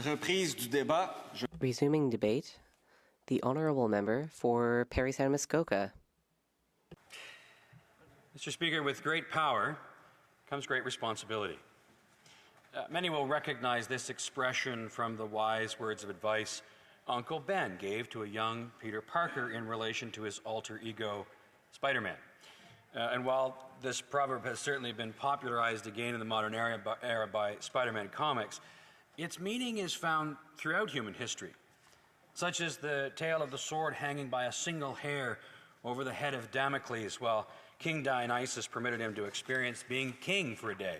reprise du débat. Resuming debate, the honourable member for Partisan Muskoka. Mr. Speaker, with great power comes great responsibility. Many will recognize this expression from the wise words of advice Uncle Ben gave to a young Peter Parker in relation to his alter ego, Spider-Man. And while this proverb has certainly been popularized again in the modern era by Spider-Man comics, its meaning is found throughout human history, such as the tale of the sword hanging by a single hair over the head of Damocles while King Dionysus permitted him to experience being king for a day.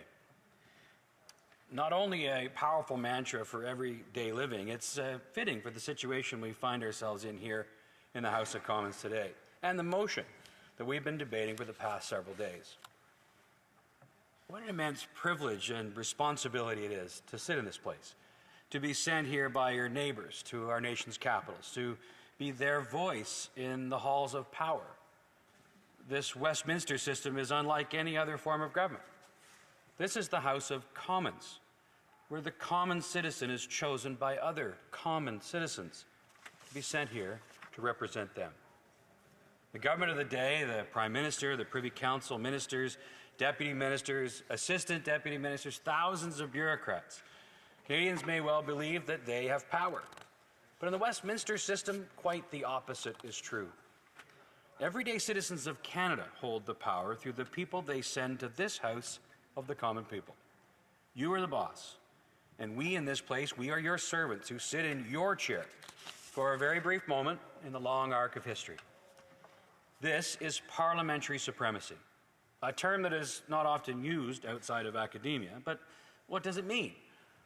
Not only a powerful mantra for everyday living, it's fitting for the situation we find ourselves in here in the House of Commons today, and the motion that we've been debating for the past several days. What an immense privilege and responsibility it is to sit in this place, to be sent here by your neighbors to our nation's capitals, to be their voice in the halls of power. This Westminster system is unlike any other form of government. This is the House of Commons, where the common citizen is chosen by other common citizens to be sent here to represent them. The government of the day, the Prime Minister, the Privy Council, ministers, deputy ministers, assistant deputy ministers, thousands of bureaucrats. Canadians may well believe that they have power. But in the Westminster system, quite the opposite is true. Everyday citizens of Canada hold the power through the people they send to this House of the common people. You are the boss, and we in this place, we are your servants who sit in your chair for a very brief moment in the long arc of history. This is parliamentary supremacy, a term that is not often used outside of academia, but what does it mean?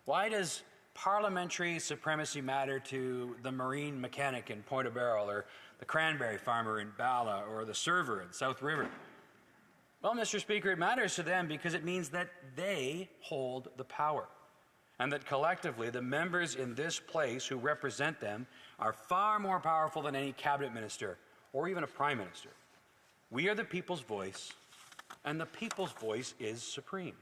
Why does parliamentary supremacy matter to the marine mechanic in Point of Barrel, or the cranberry farmer in Bala, or the server in South River? Well, Mr. Speaker, it matters to them because it means that they hold the power, and that collectively the members in this place who represent them are far more powerful than any cabinet minister or even a prime minister. We are the people's voice, and the people's voice is supreme.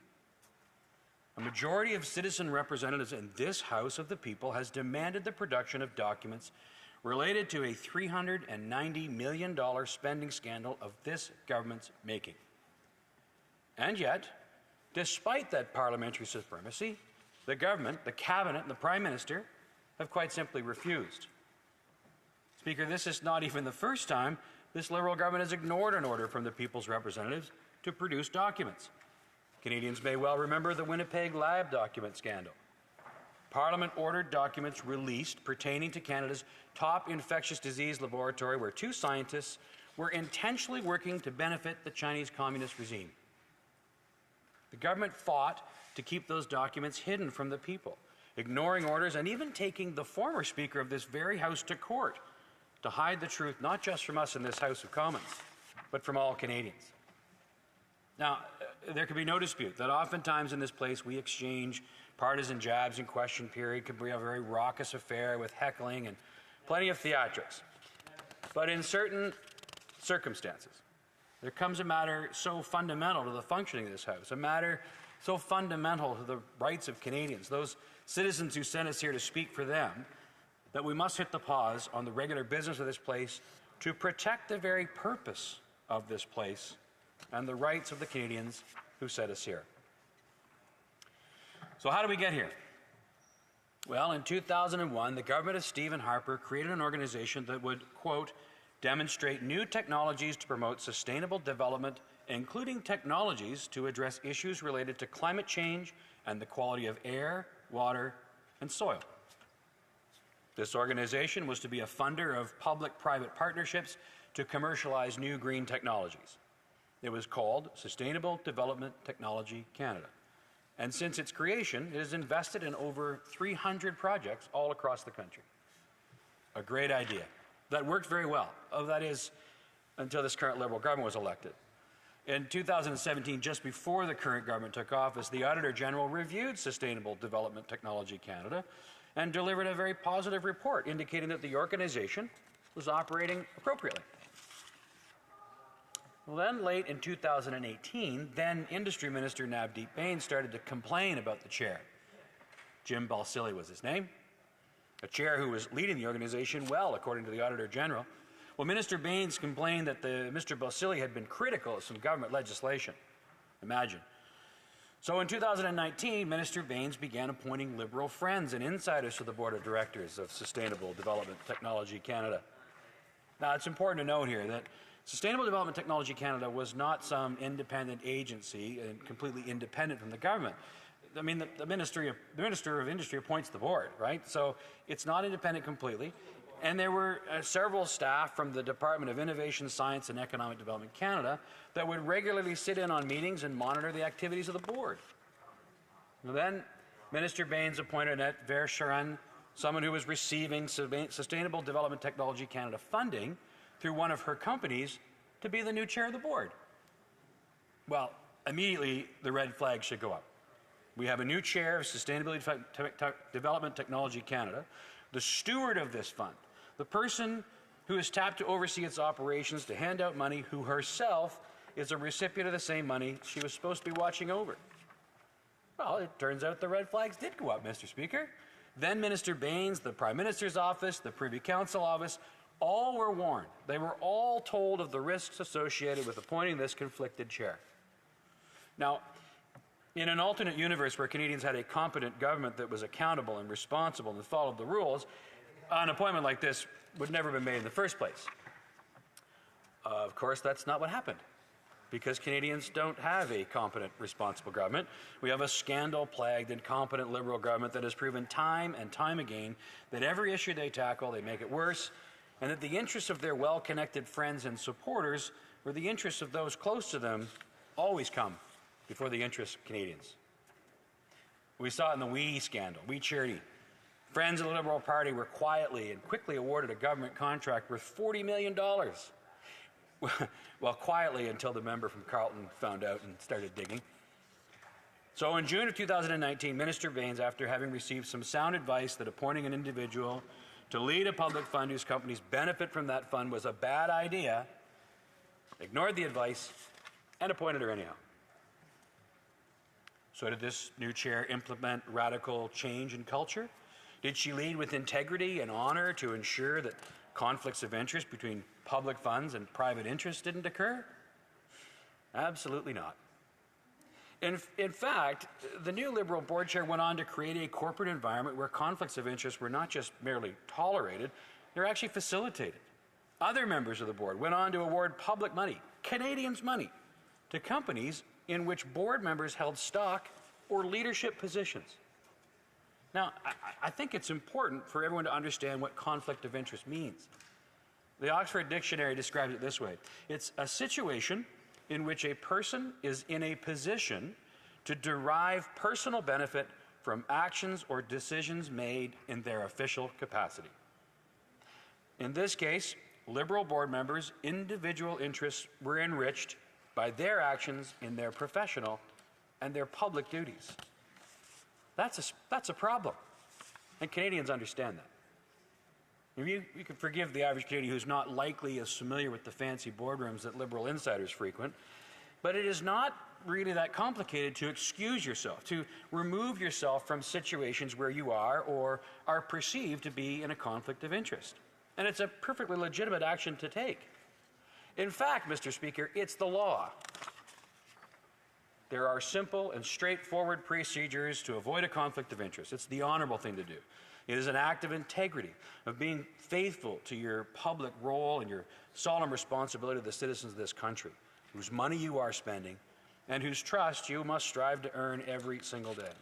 A majority of citizen representatives in this House of the People has demanded the production of documents related to a $390 million spending scandal of this government's making. And yet, despite that parliamentary supremacy, the government, the cabinet, and the Prime Minister have quite simply refused. Speaker, this is not even the first time this Liberal government has ignored an order from the people's representatives to produce documents. Canadians may well remember the Winnipeg lab document scandal. Parliament ordered documents released pertaining to Canada's top infectious disease laboratory, where two scientists were intentionally working to benefit the Chinese Communist regime. The government fought to keep those documents hidden from the people, ignoring orders and even taking the former Speaker of this very House to court to hide the truth, not just from us in this House of Commons, but from all Canadians. Now, there can be no dispute that oftentimes in this place we exchange partisan jabs in question period. Could be a very raucous affair with heckling and plenty of theatrics. But in certain circumstances, there comes a matter so fundamental to the functioning of this House, a matter so fundamental to the rights of Canadians, those citizens who sent us here to speak for them, that we must hit the pause on the regular business of this place to protect the very purpose of this place and the rights of the Canadians who sent us here. So how did we get here? Well, in 2001, the government of Stephen Harper created an organization that would, quote, demonstrate new technologies to promote sustainable development, including technologies to address issues related to climate change and the quality of air, water, and soil. This organization was to be a funder of public-private partnerships to commercialize new green technologies. It was called Sustainable Development Technology Canada. And since its creation, it has invested in over 300 projects all across the country. A great idea that worked very well. That is, until this current Liberal government was elected. In 2017, just before the current government took office, the Auditor General reviewed Sustainable Development Technology Canada and delivered a very positive report indicating that the organization was operating appropriately. Well, then, late in 2018, then Industry Minister Navdeep Bains started to complain about the chair. Jim Balsillie was his name. a chair who was leading the organization well, according to the Auditor General. Well, Minister Baines complained that Mr. Balsillie had been critical of some government legislation. Imagine. So in 2019, Minister Baines began appointing Liberal friends and insiders to the Board of Directors of Sustainable Development Technology Canada. Now, it's important to note here that Sustainable Development Technology Canada was not some independent agency and completely independent from the government. I mean, the Minister of Industry appoints the board, right? So it's not independent completely. And there were several staff from the Department of Innovation, Science and Economic Development Canada that would regularly sit in on meetings and monitor the activities of the board. And then Minister Baines appointed Annette Verscharan, someone who was receiving Sustainable Development Technology Canada funding through one of her companies, to be the new chair of the board. Well, immediately the red flag should go up. We have a new chair of Sustainability Development Technology Canada, the steward of this fund, the person who is tapped to oversee its operations, to hand out money, who herself is a recipient of the same money she was supposed to be watching over. Well, it turns out the red flags did go up, Mr. Speaker. Then Minister Baines, the Prime Minister's office, the Privy Council office, all were warned. They were all told of the risks associated with appointing this conflicted chair. Now, in an alternate universe where Canadians had a competent government that was accountable and responsible and followed the rules, an appointment like this would never have been made in the first place. Of course, that's not what happened, because Canadians don't have a competent, responsible government. We have a scandal-plagued, incompetent Liberal government that has proven time and time again that every issue they tackle, they make it worse, and that the interests of their well-connected friends and supporters, or the interests of those close to them, always come before the interests of Canadians. We saw it in the WE scandal, WE Charity. Friends of the Liberal Party were quietly and quickly awarded a government contract worth $40 million. Well, quietly until the member from Carleton found out and started digging. So in June of 2019, Minister Baines, after having received some sound advice that appointing an individual to lead a public fund whose companies benefit from that fund was a bad idea, ignored the advice and appointed her anyhow. So did this new chair implement radical change in culture? Did she lead with integrity and honor to ensure that conflicts of interest between public funds and private interests didn't occur? Absolutely not. In fact, the new Liberal board chair went on to create a corporate environment where conflicts of interest were not just merely tolerated, they're actually facilitated. Other members of the board went on to award public money, Canadians' money, to companies in which board members held stock or leadership positions. Now, I think it's important for everyone to understand what conflict of interest means. The Oxford Dictionary describes it this way. It's a situation in which a person is in a position to derive personal benefit from actions or decisions made in their official capacity. In this case, Liberal board members' individual interests were enriched by their actions in their professional and their public duties. That's a problem, and Canadians understand that. You can forgive the average Canadian who's not likely as familiar with the fancy boardrooms that Liberal insiders frequent, but it is not really that complicated to excuse yourself, to remove yourself from situations where you are or are perceived to be in a conflict of interest. And it's a perfectly legitimate action to take. In fact, Mr. Speaker, it's the law. There are simple and straightforward procedures to avoid a conflict of interest. It's the honorable thing to do. It is an act of integrity, of being faithful to your public role and your solemn responsibility to the citizens of this country, whose money you are spending and whose trust you must strive to earn every single day.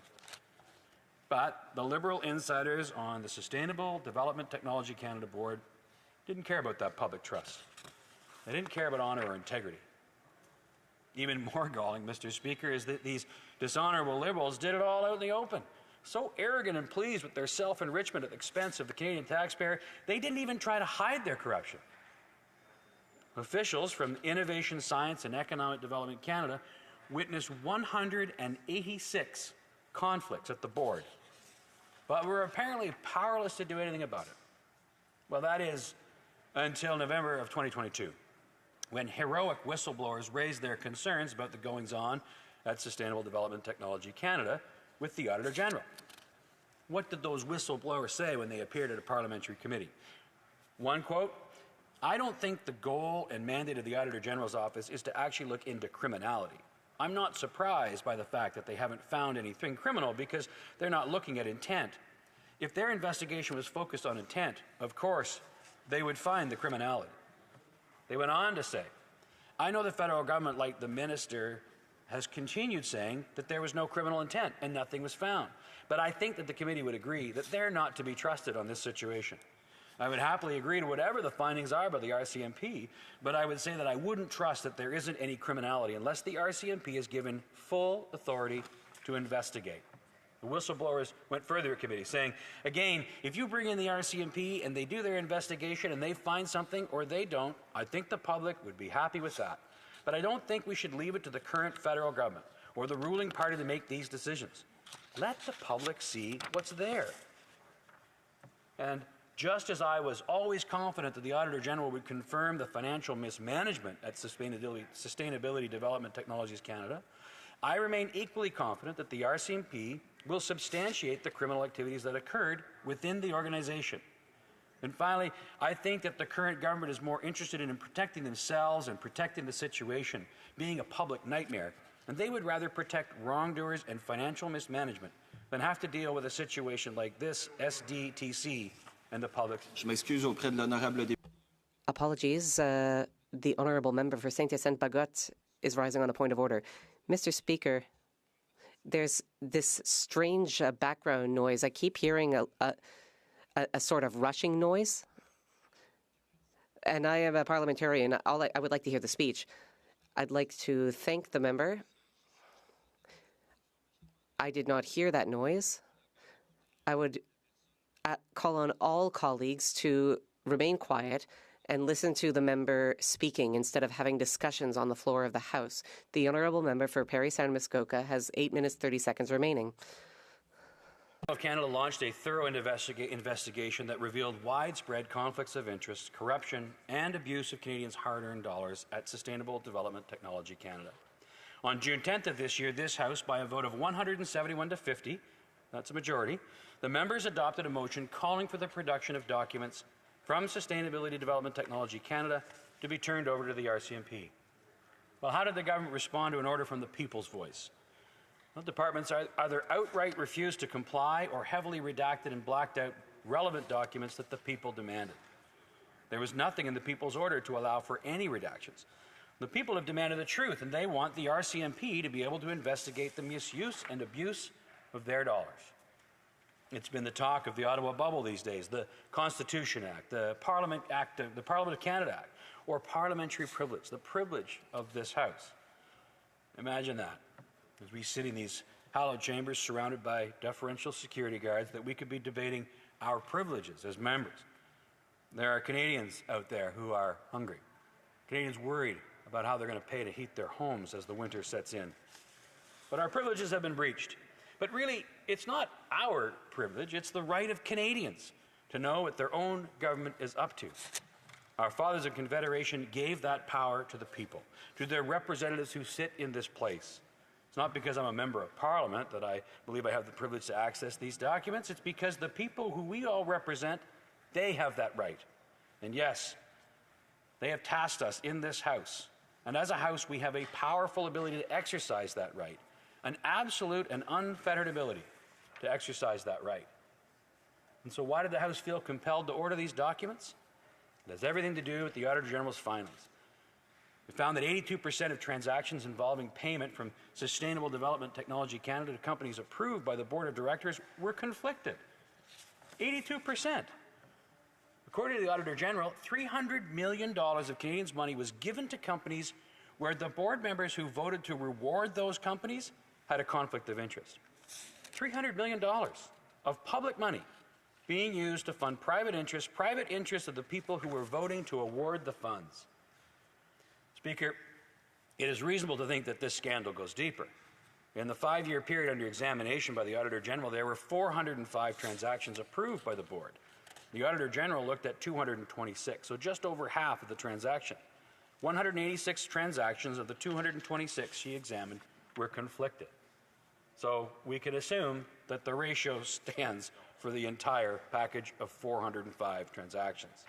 But the Liberal insiders on the Sustainable Development Technology Canada board didn't care about that public trust. They didn't care about honor or integrity. Even more galling, Mr. Speaker, is that these dishonorable Liberals did it all out in the open. So arrogant and pleased with their self-enrichment at the expense of the Canadian taxpayer, they didn't even try to hide their corruption. Officials from Innovation, Science and Economic Development Canada witnessed 186 conflicts at the board, but were apparently powerless to do anything about it. Well, that is until November of 2022. When heroic whistleblowers raised their concerns about the goings-on at Sustainable Development Technology Canada with the Auditor General. What did those whistleblowers say when they appeared at a parliamentary committee? One quote, "I don't think the goal and mandate of the Auditor General's office is to actually look into criminality. I'm not surprised by the fact that they haven't found anything criminal because they're not looking at intent. If their investigation was focused on intent, of course, they would find the criminality." They went on to say, "I know the federal government, like the minister, has continued saying that there was no criminal intent and nothing was found. But I think that the committee would agree that they're not to be trusted on this situation. I would happily agree to whatever the findings are by the RCMP, but I would say that I wouldn't trust that there isn't any criminality unless the RCMP is given full authority to investigate." The whistleblowers went further at committee, saying, "Again, if you bring in the RCMP and they do their investigation and they find something or they don't, I think the public would be happy with that. But I don't think we should leave it to the current federal government or the ruling party to make these decisions. Let the public see what's there." And just as I was always confident that the Auditor General would confirm the financial mismanagement at Sustainability Development Technologies Canada, I remain equally confident that the RCMP will substantiate the criminal activities that occurred within the organization. And finally, I think that the current government is more interested in protecting themselves and protecting the situation being a public nightmare, and they would rather protect wrongdoers and financial mismanagement than have to deal with a situation like this SDTC and the public. Je m'excuse auprès de l'honorable député. Apologies. The honourable member for Saint-Hyacinthe-Bagotte is rising on a point of order. Mr. Speaker, there's this strange background noise. I keep hearing a sort of rushing noise. And I am a parliamentarian. I would like to hear the speech. I'd like to thank the member. I did not hear that noise. I would call on all colleagues to remain quiet and listen to the member speaking instead of having discussions on the floor of the House. The honourable member for Parry Sound Muskoka has 8 minutes 30 seconds remaining. Of Canada launched a thorough investigation that revealed widespread conflicts of interest, corruption, and abuse of Canadians' hard-earned dollars at Sustainable Development Technology Canada. On June 10th of this year, this House, by a vote of 171 to 50, that's a majority, the members adopted a motion calling for the production of documents from Sustainability Development Technology Canada to be turned over to the RCMP. Well, how did the government respond to an order from the people's voice? Well, departments either outright refused to comply or heavily redacted and blacked out relevant documents that the people demanded. There was nothing in the people's order to allow for any redactions. The people have demanded the truth, and they want the RCMP to be able to investigate the misuse and abuse of their dollars. It's been the talk of the Ottawa bubble these days, the Constitution Act, the Parliament Act, the Parliament of Canada Act, or parliamentary privilege, the privilege of this House. Imagine that, as we sit in these hallowed chambers surrounded by deferential security guards, that we could be debating our privileges as members. There are Canadians out there who are hungry, Canadians worried about how they're going to pay to heat their homes as the winter sets in. But our privileges have been breached. But really, it's not our privilege, it's the right of Canadians to know what their own government is up to. Our fathers of Confederation gave that power to the people, to their representatives who sit in this place. It's not because I'm a member of Parliament that I believe I have the privilege to access these documents. It's because the people who we all represent, they have that right. And yes, they have tasked us in this House. And as a House, we have a powerful ability to exercise that right, an absolute and unfettered ability to exercise that right. And so why did the House feel compelled to order these documents? It has everything to do with the Auditor General's findings. We found that 82% of transactions involving payment from Sustainable Development Technology Canada to companies approved by the Board of Directors were conflicted. 82%. According to the Auditor General, $300 million of Canadians' money was given to companies where the board members who voted to reward those companies had a conflict of interest. $300 million of public money being used to fund private interests of the people who were voting to award the funds. Speaker, it is reasonable to think that this scandal goes deeper. In the 5-year period under examination by the Auditor General, there were 405 transactions approved by the board. The Auditor General looked at 226, so just over half of the transaction. 186 transactions of the 226 she examined were conflicted. So we can assume that the ratio stands for the entire package of 405 transactions.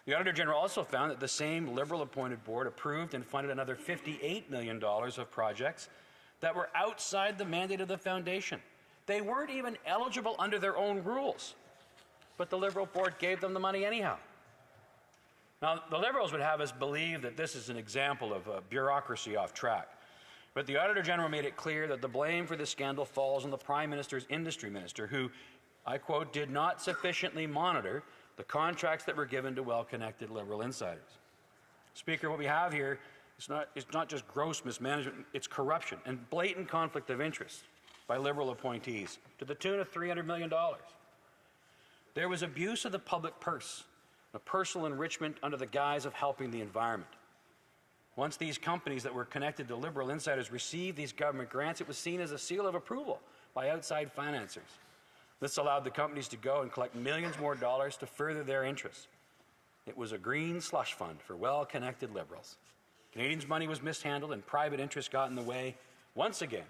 The Auditor General also found that the same Liberal-appointed board approved and funded another $58 million of projects that were outside the mandate of the Foundation. They weren't even eligible under their own rules, but the Liberal board gave them the money anyhow. Now, the Liberals would have us believe that this is an example of bureaucracy off track, but the Auditor General made it clear that the blame for this scandal falls on the Prime Minister's industry minister, who, I quote, did not sufficiently monitor the contracts that were given to well-connected Liberal insiders. Speaker, what we have here is not just gross mismanagement, it's corruption and blatant conflict of interest by Liberal appointees to the tune of $300 million. There was abuse of the public purse, a personal enrichment under the guise of helping the environment. Once these companies that were connected to Liberal insiders received these government grants, it was seen as a seal of approval by outside financiers. This allowed the companies to go and collect millions more dollars to further their interests. It was a green slush fund for well-connected Liberals. Canadians' money was mishandled and private interests got in the way, once again,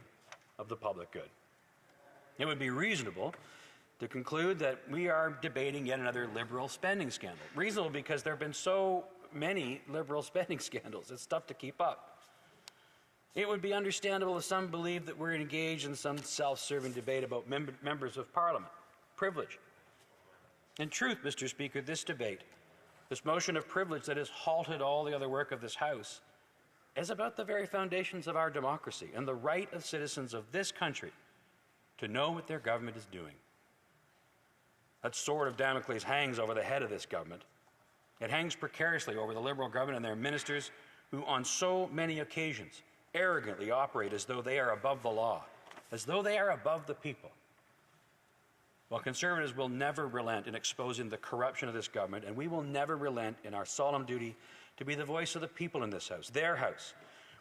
of the public good. It would be reasonable to conclude that we are debating yet another Liberal spending scandal. Reasonable because there have been so many Liberal spending scandals. It's tough to keep up. It would be understandable if some believe that we're engaged in some self-serving debate about members of Parliament, privilege. In truth, Mr. Speaker, this debate, this motion of privilege that has halted all the other work of this House, is about the very foundations of our democracy and the right of citizens of this country to know what their government is doing. That sword of Damocles hangs over the head of this government. It hangs precariously over the Liberal government and their ministers who, on so many occasions, arrogantly operate as though they are above the law, as though they are above the people. While Conservatives will never relent in exposing the corruption of this government, and we will never relent in our solemn duty to be the voice of the people in this House, their House,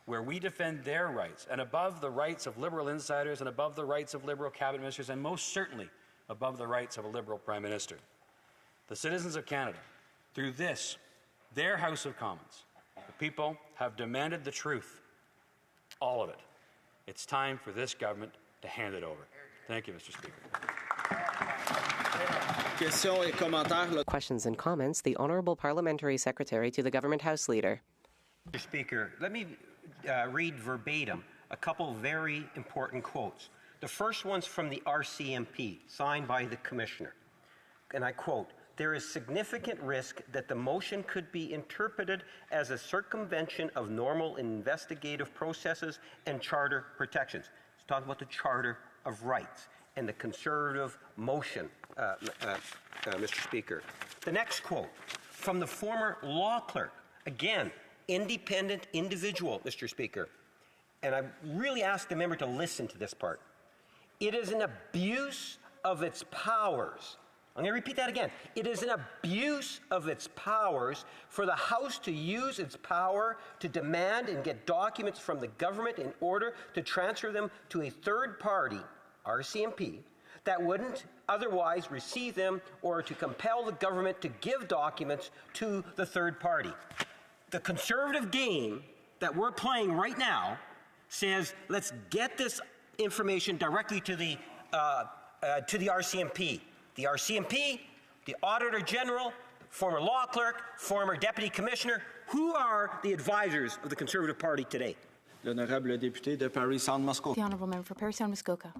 where we defend their rights, and above the rights of Liberal insiders, and above the rights of Liberal cabinet ministers, and most certainly above the rights of a Liberal Prime Minister. The citizens of Canada, through this, their House of Commons, the people have demanded the truth. All of it. It's time for this government to hand it over. Thank you, Mr. Speaker. Questions and comments. The Honourable Parliamentary Secretary to the Government House Leader. Mr. Speaker, let me read verbatim a couple very important quotes. The first one's from the RCMP, signed by the Commissioner. And I quote, "There is significant risk that the motion could be interpreted as a circumvention of normal investigative processes and charter protections." Let's talk about the Charter of Rights and the Conservative motion, Mr. Speaker. The next quote from the former law clerk, again, independent individual, Mr. Speaker. And I really ask the member to listen to this part. "It is an abuse of its powers." I'm going to repeat that again. "It is an abuse of its powers for the House to use its power to demand and get documents from the government in order to transfer them to a third party, RCMP, that wouldn't otherwise receive them, or to compel the government to give documents to the third party." The Conservative game that we're playing right now says, let's get this information directly to the RCMP. The RCMP, the Auditor General, former law clerk, former Deputy Commissioner, who are the advisors of the Conservative Party today? L'honorable député de Paris-Centre-Muskoka. The Honourable Member for Paris-Centre-Muskoka.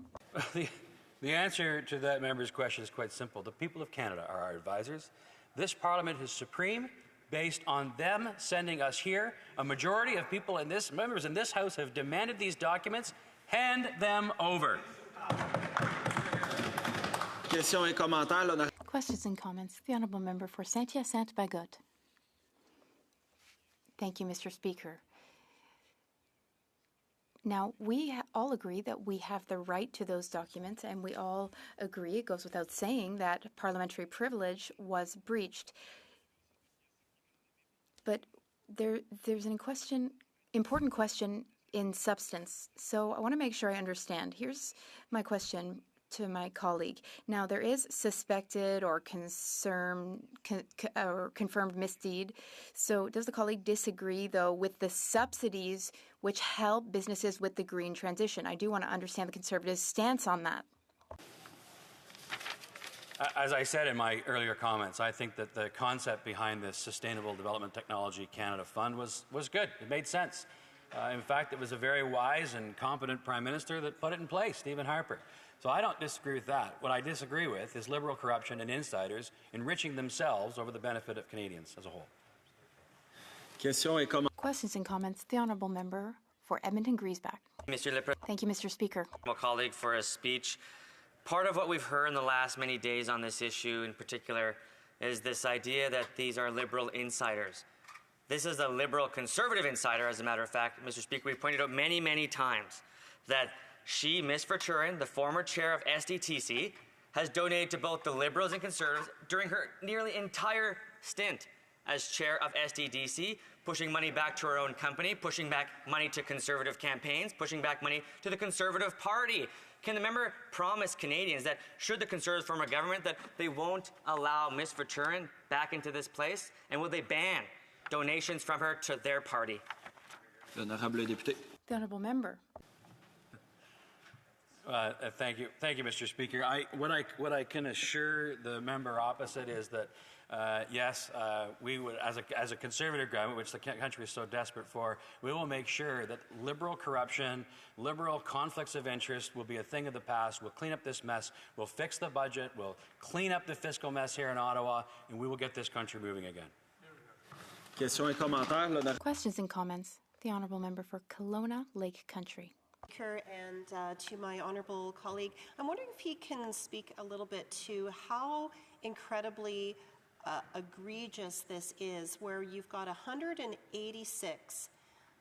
The answer to that member's question is quite simple. The people of Canada are our advisors. This Parliament is supreme, based on them sending us here. A majority of people in this, members in this House, have demanded these documents. Hand them over. Questions and comments. The Honourable Member for Saint-Hyacinthe-Bagotte. Thank you, Mr. Speaker. Now, we all agree that we have the right to those documents, and we all agree, it goes without saying, that parliamentary privilege was breached. But there's an important question in substance. So I want to make sure I understand. Here's my question to my colleague. Now, there is suspected or confirmed misdeed. So does the colleague disagree, though, with the subsidies which help businesses with the green transition? I do want to understand the Conservatives' stance on that. As I said in my earlier comments, I think that the concept behind this Sustainable Development Technology Canada Fund was good. It made sense. In fact, it was a very wise and competent Prime Minister that put it in place, Stephen Harper. So I don't disagree with that. What I disagree with is liberal corruption and insiders enriching themselves over the benefit of Canadians as a whole. Questions and comments. The Honourable Member for Edmonton-Griesbach. Thank you, Mr. Speaker. My colleague for his speech. Part of what we've heard in the last many days on this issue in particular is this idea that these are liberal insiders. This is a liberal conservative insider, as a matter of fact. Mr. Speaker, we pointed out many, many times that she, Ms. Verturen, the former chair of SDTC, has donated to both the Liberals and Conservatives during her nearly entire stint as chair of SDTC, pushing money back to her own company, pushing back money to Conservative campaigns, pushing back money to the Conservative Party. Can the member promise Canadians that should the Conservatives form a government that they won't allow Ms. Verturen back into this place? And will they ban donations from her to their party? The Honourable Member. Thank you, Mr. Speaker. What I can assure the member opposite is that yes, we would, as a Conservative government, which the country is so desperate for, we will make sure that liberal corruption, liberal conflicts of interest will be a thing of the past. We'll clean up this mess. We'll fix the budget. We'll clean up the fiscal mess here in Ottawa, and we will get this country moving again. Questions and comments. The Honourable Member for Kelowna Lake Country. And to my honourable colleague, I'm wondering if he can speak a little bit to how incredibly egregious this is, where you've got 186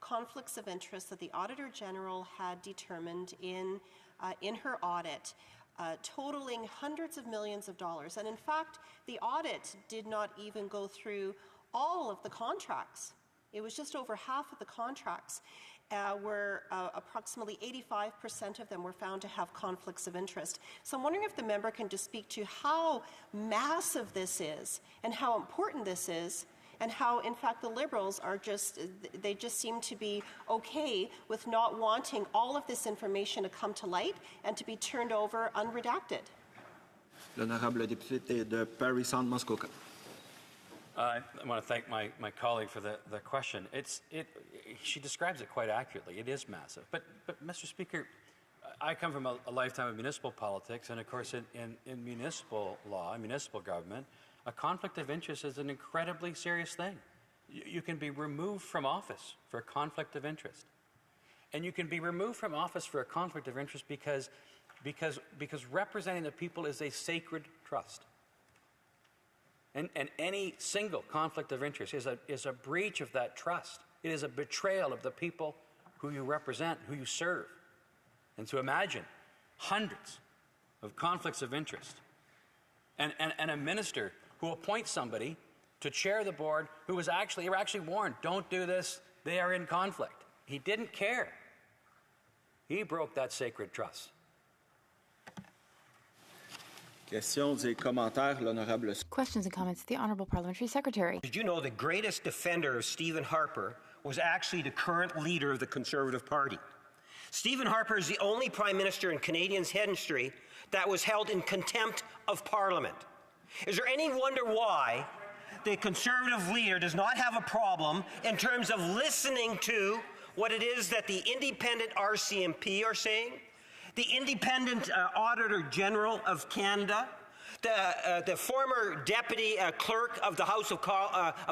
conflicts of interest that the Auditor General had determined in her audit, totaling hundreds of millions of dollars. And in fact, the audit did not even go through all of the contracts. It was just over half of the contracts. Where approximately 85% of them were found to have conflicts of interest. So I'm wondering if the member can just speak to how massive this is and how important this is, and how, in fact, the Liberals are they just seem to be okay with not wanting all of this information to come to light and to be turned over unredacted. L'honorable député de Paris-Centre-Muskoka. I want to thank my colleague for the question. She describes it quite accurately. It is massive. But Mr. Speaker, I come from a lifetime of municipal politics, and of course in municipal law, municipal government, a conflict of interest is an incredibly serious thing. You can be removed from office for a conflict of interest. And you can be removed from office for a conflict of interest because representing the people is a sacred trust. And any single conflict of interest is a breach of that trust. It is a betrayal of the people who you represent, who you serve. And to imagine hundreds of conflicts of interest and a minister who appoints somebody to chair the board who was actually warned, don't do this, they are in conflict. He didn't care. He broke that sacred trust. Questions et commentaires, l'honorable. Questions and comments. The Honourable Parliamentary Secretary. Did you know the greatest defender of Stephen Harper was actually the current leader of the Conservative Party? Stephen Harper is the only Prime Minister in Canadian history that was held in contempt of Parliament. Is there any wonder why the Conservative leader does not have a problem in terms of listening to what it is that the independent RCMP are saying? The independent Auditor General of Canada, the former Deputy Clerk of the House of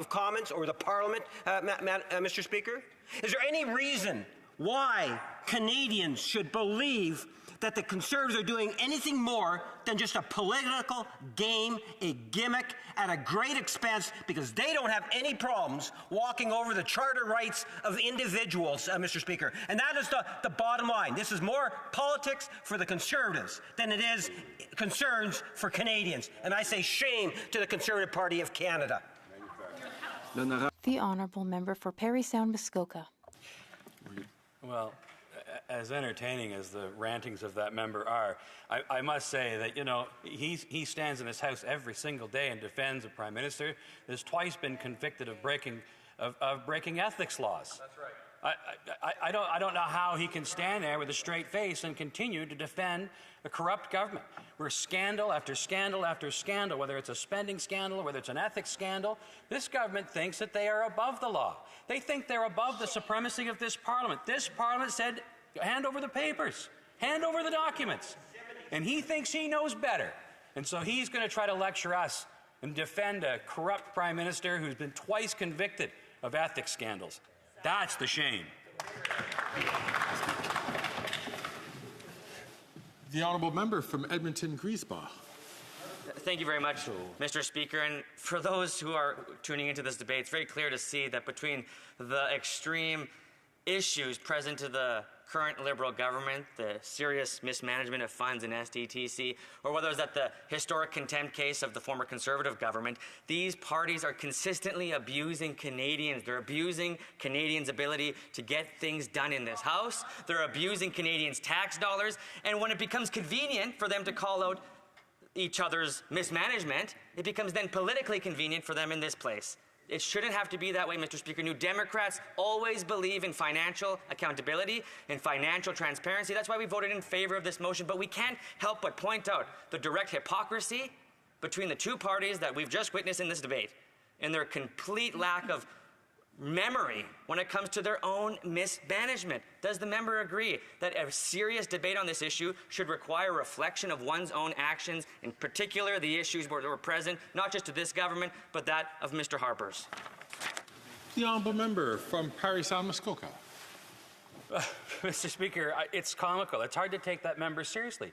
Commons, or the Parliament, Mr. Speaker? Is there any reason why Canadians should believe that the Conservatives are doing anything more than just a political game, a gimmick, at a great expense, because they don't have any problems walking over the charter rights of individuals, Mr. Speaker. And that is the bottom line. This is more politics for the Conservatives than it is concerns for Canadians. And I say shame to the Conservative Party of Canada. The Honourable Member for Parry Sound Muskoka. Well, as entertaining as the rantings of that member are, I must say that, you know, he stands in his house every single day and defends a Prime Minister that's twice been convicted of breaking ethics laws. That's right. I don't know how he can stand there with a straight face and continue to defend a corrupt government. Where scandal after scandal after scandal, whether it's a spending scandal, whether it's an ethics scandal, this government thinks that they are above the law. They think they're above the supremacy of this Parliament. This Parliament said, hand over the papers, hand over the documents. And he thinks he knows better. And so he's going to try to lecture us and defend a corrupt Prime Minister who's been twice convicted of ethics scandals. That's the shame. The honourable member from Edmonton-Griesbach. Thank you very much, Mr. Speaker. And for those who are tuning into this debate, it's very clear to see that between the extreme issues present to the current Liberal government, the serious mismanagement of funds in SDTC, or whether it's at the historic contempt case of the former Conservative government, these parties are consistently abusing Canadians. They're abusing Canadians' ability to get things done in this House. They're abusing Canadians' tax dollars. And when it becomes convenient for them to call out each other's mismanagement, it becomes then politically convenient for them in this place. It shouldn't have to be that way, Mr. Speaker. New Democrats always believe in financial accountability and financial transparency. That's why we voted in favor of this motion. But we can't help but point out the direct hypocrisy between the two parties that we've just witnessed in this debate and their complete lack of memory when it comes to their own mismanagement. Does the member agree that a serious debate on this issue should require reflection of one's own actions, in particular the issues that were present, not just to this government, but that of Mr. Harper's? The honourable member from Partisan-Muskoka. Mr. Speaker, it's comical. It's hard to take that member seriously.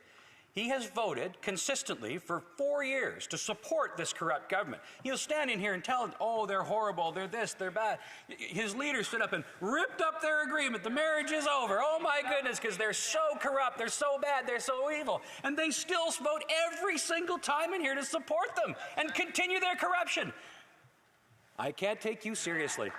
He has voted consistently for 4 years to support this corrupt government. He'll stand in here and tell them, oh, they're horrible, they're this, they're bad. His leaders stood up and ripped up their agreement. The marriage is over. Oh, my goodness, because they're so corrupt, they're so bad, they're so evil. And they still vote every single time in here to support them and continue their corruption. I can't take you seriously.